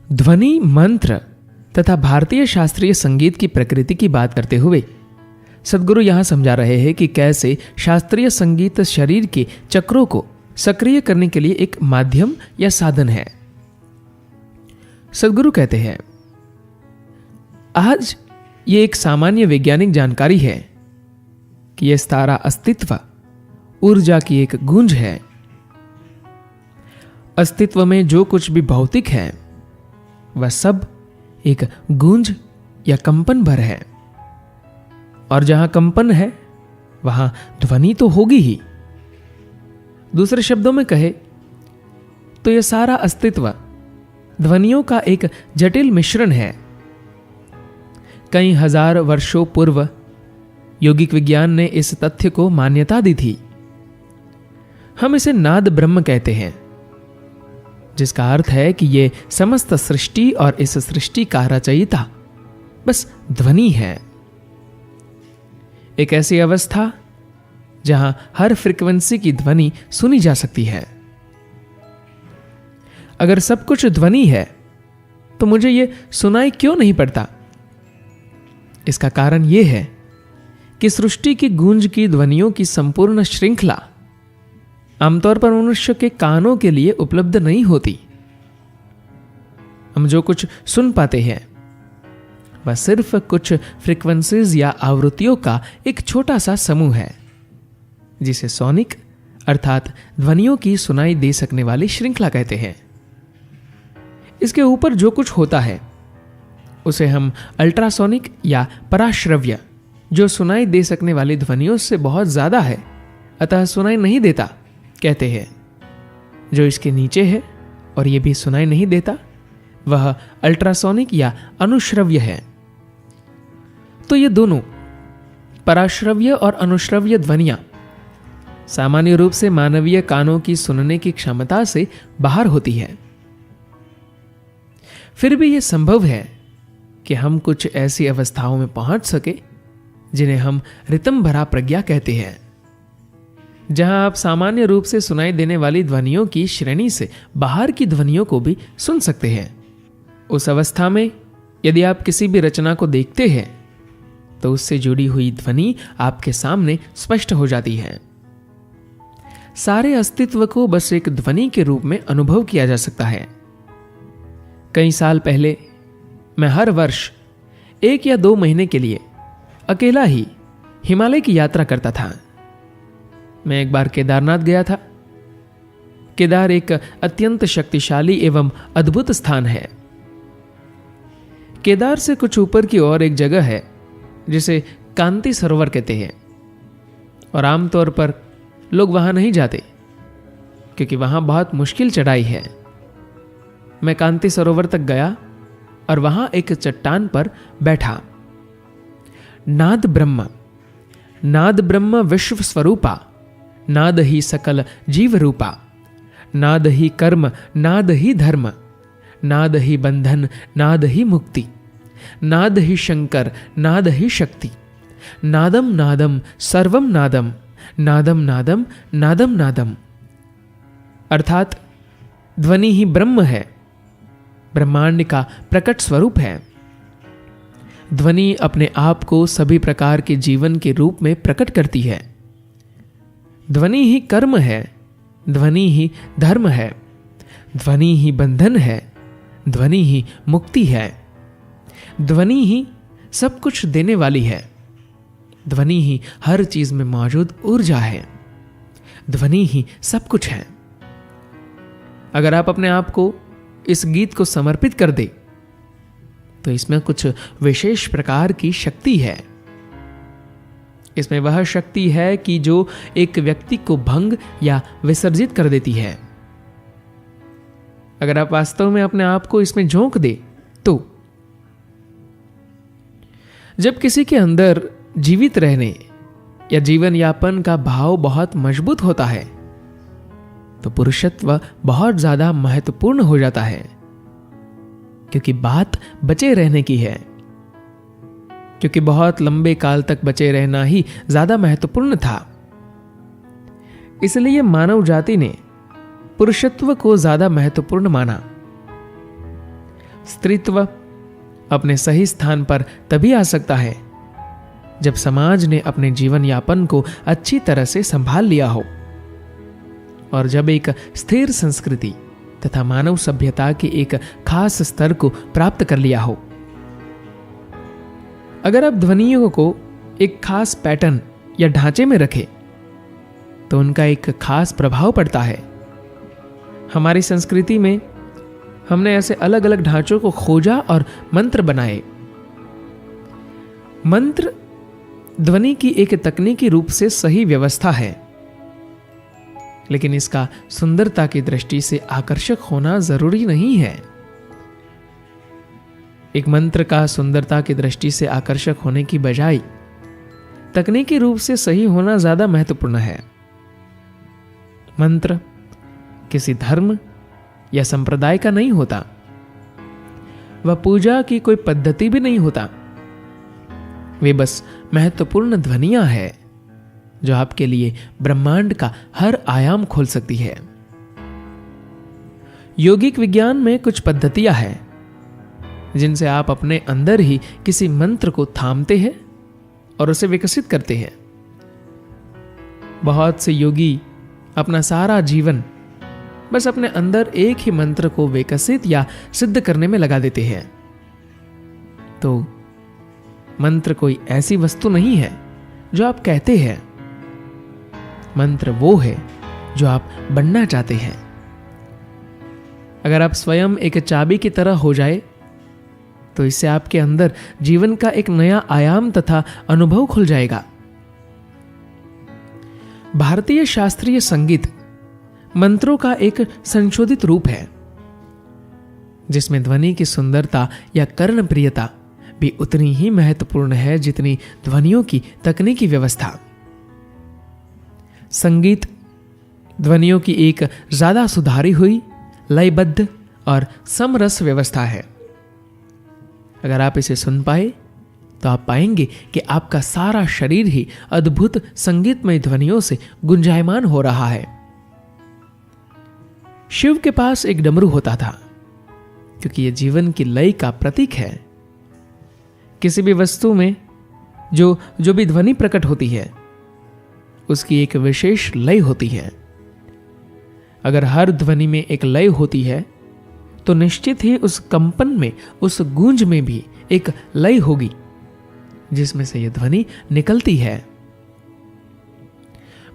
ध्वनि मंत्र तथा भारतीय शास्त्रीय संगीत की प्रकृति की बात करते हुए सद्गुरु यहां समझा रहे हैं कि कैसे शास्त्रीय संगीत शरीर के चक्रों को सक्रिय करने के लिए एक माध्यम या साधन है। सद्गुरु कहते हैं, आज ये एक सामान्य वैज्ञानिक जानकारी है कि यह सारा अस्तित्व ऊर्जा की एक गूंज है। अस्तित्व में जो कुछ भी भौतिक है वह सब एक गूंज या कंपन भर है, और जहां कंपन है वहां ध्वनि तो होगी ही। दूसरे शब्दों में कहे तो यह सारा अस्तित्व ध्वनियों का एक जटिल मिश्रण है। कई हजार वर्षों पूर्व यौगिक विज्ञान ने इस तथ्य को मान्यता दी थी। हम इसे नाद ब्रह्म कहते हैं, जिसका अर्थ है कि यह समस्त सृष्टि और इस सृष्टि का रचयिता बस ध्वनि है। एक ऐसी अवस्था जहां हर फ्रीक्वेंसी की ध्वनि सुनी जा सकती है। अगर सब कुछ ध्वनि है तो मुझे यह सुनाई क्यों नहीं पड़ता? इसका कारण यह है कि सृष्टि की गूंज की ध्वनियों की संपूर्ण श्रृंखला आमतौर पर मनुष्य के कानों के लिए उपलब्ध नहीं होती। हम जो कुछ सुन पाते हैं वह सिर्फ कुछ फ्रीक्वेंसीज या आवृत्तियों का एक छोटा सा समूह है, जिसे सोनिक अर्थात ध्वनियों की सुनाई दे सकने वाली श्रृंखला कहते हैं। इसके ऊपर जो कुछ होता है उसे हम अल्ट्रासोनिक या पराश्रव्य, जो सुनाई दे सकने वाली ध्वनियों से बहुत ज्यादा है अतः सुनाई नहीं देता, कहते हैं। जो इसके नीचे है और यह भी सुनाई नहीं देता वह अल्ट्रासोनिक या अनुश्रव्य है। तो ये दोनों पराश्रव्य और अनुश्रव्य ध्वनियां सामान्य रूप से मानवीय कानों की सुनने की क्षमता से बाहर होती है। फिर भी यह संभव है कि हम कुछ ऐसी अवस्थाओं में पहुंच सके जिन्हें हम रितम भरा प्रज्ञा कहते हैं, जहां आप सामान्य रूप से सुनाई देने वाली ध्वनियों की श्रेणी से बाहर की ध्वनियों को भी सुन सकते हैं। उस अवस्था में यदि आप किसी भी रचना को देखते हैं तो उससे जुड़ी हुई ध्वनि आपके सामने स्पष्ट हो जाती है। सारे अस्तित्व को बस एक ध्वनि के रूप में अनुभव किया जा सकता है। कई साल पहले मैं हर वर्ष 1 या 2 महीने के लिए अकेला ही हिमालय की यात्रा करता था। मैं एक बार केदारनाथ गया था। केदार एक अत्यंत शक्तिशाली एवं अद्भुत स्थान है। केदार से कुछ ऊपर की ओर एक जगह है जिसे कांति सरोवर कहते हैं, और आमतौर पर लोग वहां नहीं जाते क्योंकि वहां बहुत मुश्किल चढ़ाई है। मैं कांति सरोवर तक गया और वहां एक चट्टान पर बैठा। नाद ब्रह्म विश्व स्वरूपा, नाद ही सकल जीव रूपा, नाद ही कर्म, नाद ही धर्म, नाद ही बंधन, नाद ही मुक्ति, नाद ही शंकर, नाद ही शक्ति, नादम नादम सर्वम नादम, नादम नादम नादम नादम। अर्थात ध्वनि ही ब्रह्म है, ब्रह्मांड का प्रकट स्वरूप है। ध्वनि अपने आप को सभी प्रकार के जीवन के रूप में प्रकट करती है। ध्वनि ही कर्म है, ध्वनि ही धर्म है, ध्वनि ही बंधन है, ध्वनि ही मुक्ति है, ध्वनि ही सब कुछ देने वाली है, ध्वनि ही हर चीज में मौजूद ऊर्जा है, ध्वनि ही सब कुछ है। अगर आप अपने आप को इस गीत को समर्पित कर दे तो इसमें कुछ विशेष प्रकार की शक्ति है। इसमें वह शक्ति है कि जो एक व्यक्ति को भंग या विसर्जित कर देती है। अगर आप वास्तव में अपने आप को इसमें झोंक दे तो जब किसी के अंदर जीवित रहने या जीवन यापन का भाव बहुत मजबूत होता है तो पुरुषत्व बहुत ज्यादा महत्वपूर्ण हो जाता है, क्योंकि बात बचे रहने की है। क्योंकि बहुत लंबे काल तक बचे रहना ही ज्यादा महत्वपूर्ण था। इसलिए मानव जाति ने पुरुषत्व को ज्यादा महत्वपूर्ण माना। स्त्रीत्व अपने सही स्थान पर तभी आ सकता है जब समाज ने अपने जीवन यापन को अच्छी तरह से संभाल लिया हो और जब एक स्थिर संस्कृति तथा मानव सभ्यता के एक खास स्तर को प्राप्त कर लिया हो। अगर आप ध्वनियों को एक खास पैटर्न या ढांचे में रखें तो उनका एक खास प्रभाव पड़ता है। हमारी संस्कृति में हमने ऐसे अलग अलग ढांचों को खोजा और मंत्र बनाए। मंत्र ध्वनि की एक तकनीकी रूप से सही व्यवस्था है, लेकिन इसका सुंदरता की दृष्टि से आकर्षक होना जरूरी नहीं है। एक मंत्र का सुंदरता की दृष्टि से आकर्षक होने की बजाय तकनीकी रूप से सही होना ज्यादा महत्वपूर्ण है। मंत्र किसी धर्म या संप्रदाय का नहीं होता, वह पूजा की कोई पद्धति भी नहीं होता। वे बस महत्वपूर्ण ध्वनियां हैं जो आपके लिए ब्रह्मांड का हर आयाम खोल सकती है। योगिक विज्ञान में कुछ पद्धतियां हैं जिनसे आप अपने अंदर ही किसी मंत्र को थामते हैं और उसे विकसित करते हैं। बहुत से योगी अपना सारा जीवन बस अपने अंदर एक ही मंत्र को विकसित या सिद्ध करने में लगा देते हैं। तो मंत्र कोई ऐसी वस्तु नहीं है जो आप कहते हैं, मंत्र वो है जो आप बनना चाहते हैं। अगर आप स्वयं एक चाबी की तरह हो जाए तो इससे आपके अंदर जीवन का एक नया आयाम तथा अनुभव खुल जाएगा। भारतीय शास्त्रीय संगीत मंत्रों का एक संशोधित रूप है जिसमें ध्वनि की सुंदरता या कर्णप्रियता भी उतनी ही महत्वपूर्ण है जितनी ध्वनियों की तकनीकी व्यवस्था। संगीत ध्वनियों की एक ज्यादा सुधारी हुई, लयबद्ध और समरस व्यवस्था है। अगर आप इसे सुन पाए तो आप पाएंगे कि आपका सारा शरीर ही अद्भुत संगीतमय ध्वनियों से गुंजायमान हो रहा है। शिव के पास एक डमरू होता था क्योंकि यह जीवन की लय का प्रतीक है। किसी भी वस्तु में जो भी ध्वनि प्रकट होती है उसकी एक विशेष लय होती है। अगर हर ध्वनि में एक लय होती है तो निश्चित ही उस कंपन में, उस गूंज में भी एक लय होगी जिसमें से यह ध्वनि निकलती है।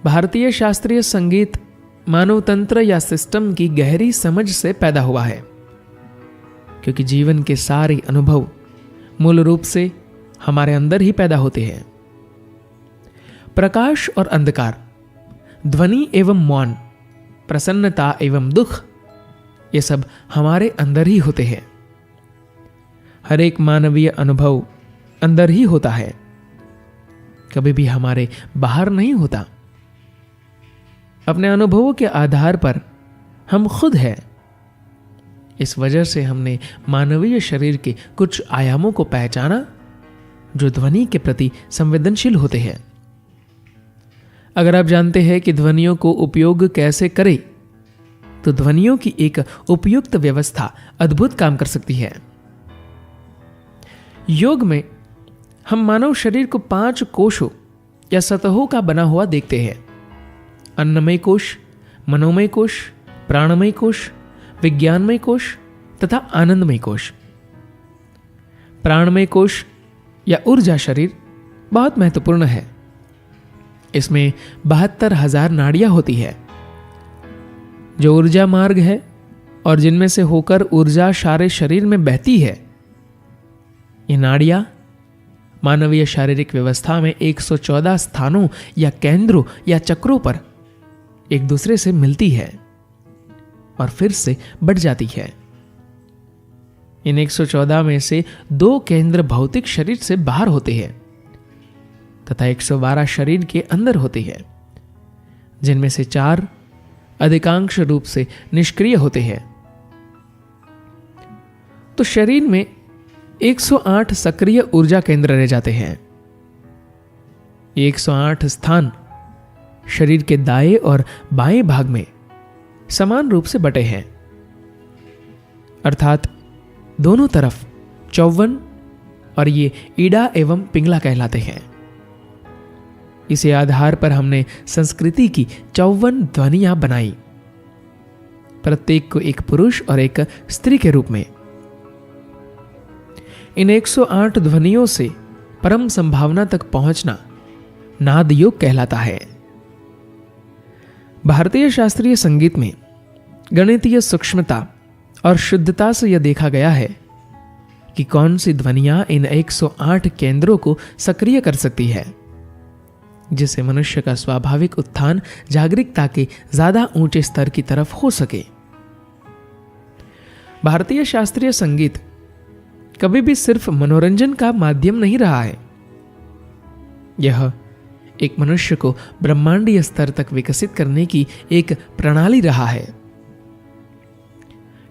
भारतीय शास्त्रीय संगीत मानव तंत्र या सिस्टम की गहरी समझ से पैदा हुआ है क्योंकि जीवन के सारे अनुभव मूल रूप से हमारे अंदर ही पैदा होते हैं। प्रकाश और अंधकार, ध्वनि एवं मौन, प्रसन्नता एवं दुख, ये सब हमारे अंदर ही होते हैं। हर एक मानवीय अनुभव अंदर ही होता है, कभी भी हमारे बाहर नहीं होता। अपने अनुभवों के आधार पर हम खुद हैं। इस वजह से हमने मानवीय शरीर के कुछ आयामों को पहचाना जो ध्वनि के प्रति संवेदनशील होते हैं। अगर आप जानते हैं कि ध्वनियों को उपयोग कैसे करें तो ध्वनियों की एक उपयुक्त व्यवस्था अद्भुत काम कर सकती है। योग में हम मानव शरीर को 5 कोशों या सतहों का बना हुआ देखते हैं। अन्नमय कोश, मनोमय कोश, प्राणमय कोश, विज्ञानमय कोश तथा आनंदमय कोश। प्राणमय कोश या ऊर्जा शरीर बहुत महत्वपूर्ण है। इसमें 72,000 नाड़ियां होती है जो ऊर्जा मार्ग है और जिनमें से होकर ऊर्जा सारे शरीर में बहती है। ये नाड़ियां मानवीय शारीरिक व्यवस्था में 114 स्थानों या केंद्रों या चक्रों पर एक दूसरे से मिलती है और फिर से बढ़ जाती है। इन 114 में से 2 केंद्र भौतिक शरीर से बाहर होते हैं तथा 112 शरीर के अंदर होते हैं, जिनमें से 4 अधिकांश रूप से निष्क्रिय होते हैं। तो शरीर में 108 सक्रिय ऊर्जा केंद्र रह जाते हैं। ये 108 स्थान शरीर के दाएं और बाएं भाग में समान रूप से बटे हैं, अर्थात दोनों तरफ 54 और ये ईड़ा एवं पिंगला कहलाते हैं। इसी आधार पर हमने संस्कृति की 54 ध्वनियां बनाई, प्रत्येक को एक पुरुष और एक स्त्री के रूप में। इन 108 ध्वनियों से परम संभावना तक पहुंचना नाद योग कहलाता है। भारतीय शास्त्रीय संगीत में गणितीय सूक्ष्मता और शुद्धता से यह देखा गया है कि कौन सी ध्वनियां इन 108 केंद्रों को सक्रिय कर सकती है, जिससे मनुष्य का स्वाभाविक उत्थान जागरूकता के ज्यादा ऊंचे स्तर की तरफ हो सके। भारतीय शास्त्रीय संगीत कभी भी सिर्फ मनोरंजन का माध्यम नहीं रहा है। यह एक मनुष्य को ब्रह्मांडीय स्तर तक विकसित करने की एक प्रणाली रहा है।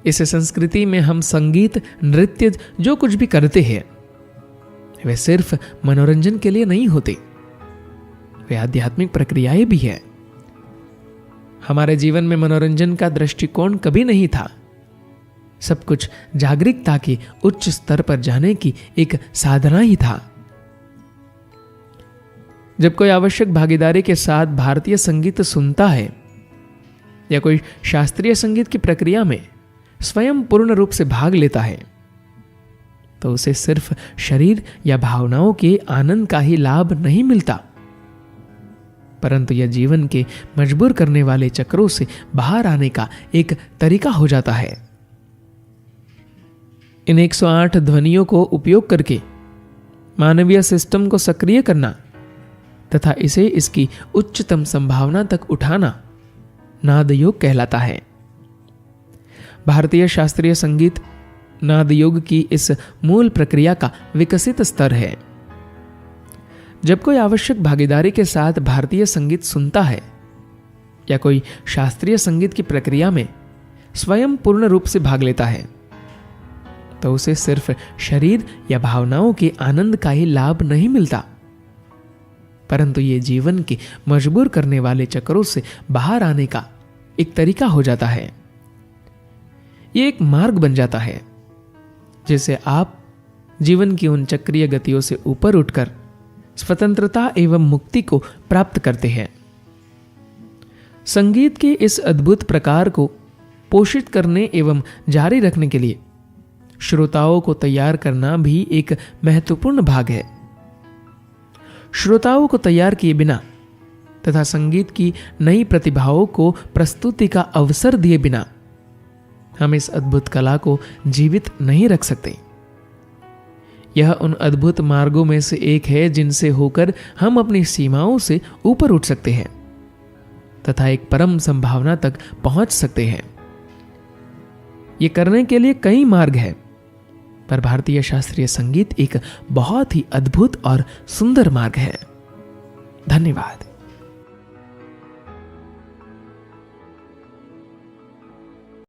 इस संस्कृति में हम संगीत, नृत्य जो कुछ भी करते हैं वे सिर्फ मनोरंजन के लिए नहीं होते, वे आध्यात्मिक प्रक्रियाएं भी है। हमारे जीवन में मनोरंजन का दृष्टिकोण कभी नहीं था। सब कुछ जागरूकता के उच्च स्तर पर जाने की एक साधना ही था। जब कोई आवश्यक भागीदारी के साथ भारतीय संगीत सुनता है या कोई शास्त्रीय संगीत की प्रक्रिया में स्वयं पूर्ण रूप से भाग लेता है, तो उसे सिर्फ शरीर या भावनाओं के आनंद का ही लाभ नहीं मिलता, परंतु यह जीवन के मजबूर करने वाले चक्रों से बाहर आने का एक तरीका हो जाता है। इन 108 ध्वनियों को उपयोग करके मानवीय सिस्टम को सक्रिय करना तथा इसे इसकी उच्चतम संभावना तक उठाना नाद योग कहलाता है। भारतीय शास्त्रीय संगीत नाद योग की इस मूल प्रक्रिया का विकसित स्तर है। जब कोई आवश्यक भागीदारी के साथ भारतीय संगीत सुनता है या कोई शास्त्रीय संगीत की प्रक्रिया में स्वयं पूर्ण रूप से भाग लेता है, तो उसे सिर्फ शरीर या भावनाओं के आनंद का ही लाभ नहीं मिलता, परंतु ये जीवन के मजबूर करने वाले चक्रों से बाहर आने का एक तरीका हो जाता है। ये एक मार्ग बन जाता है जिसे आप जीवन की उन चक्रीय गतियों से ऊपर उठकर स्वतंत्रता एवं मुक्ति को प्राप्त करते हैं। संगीत के इस अद्भुत प्रकार को पोषित करने एवं जारी रखने के लिए श्रोताओं को तैयार करना भी एक महत्वपूर्ण भाग है। श्रोताओं को तैयार किए बिना तथा संगीत की नई प्रतिभाओं को प्रस्तुति का अवसर दिए बिना हम इस अद्भुत कला को जीवित नहीं रख सकते। यह उन अद्भुत मार्गों में से एक है जिनसे होकर हम अपनी सीमाओं से ऊपर उठ सकते हैं तथा एक परम संभावना तक पहुंच सकते हैं। ये करने के लिए कई मार्ग हैं, पर भारतीय शास्त्रीय संगीत एक बहुत ही अद्भुत और सुंदर मार्ग है। धन्यवाद।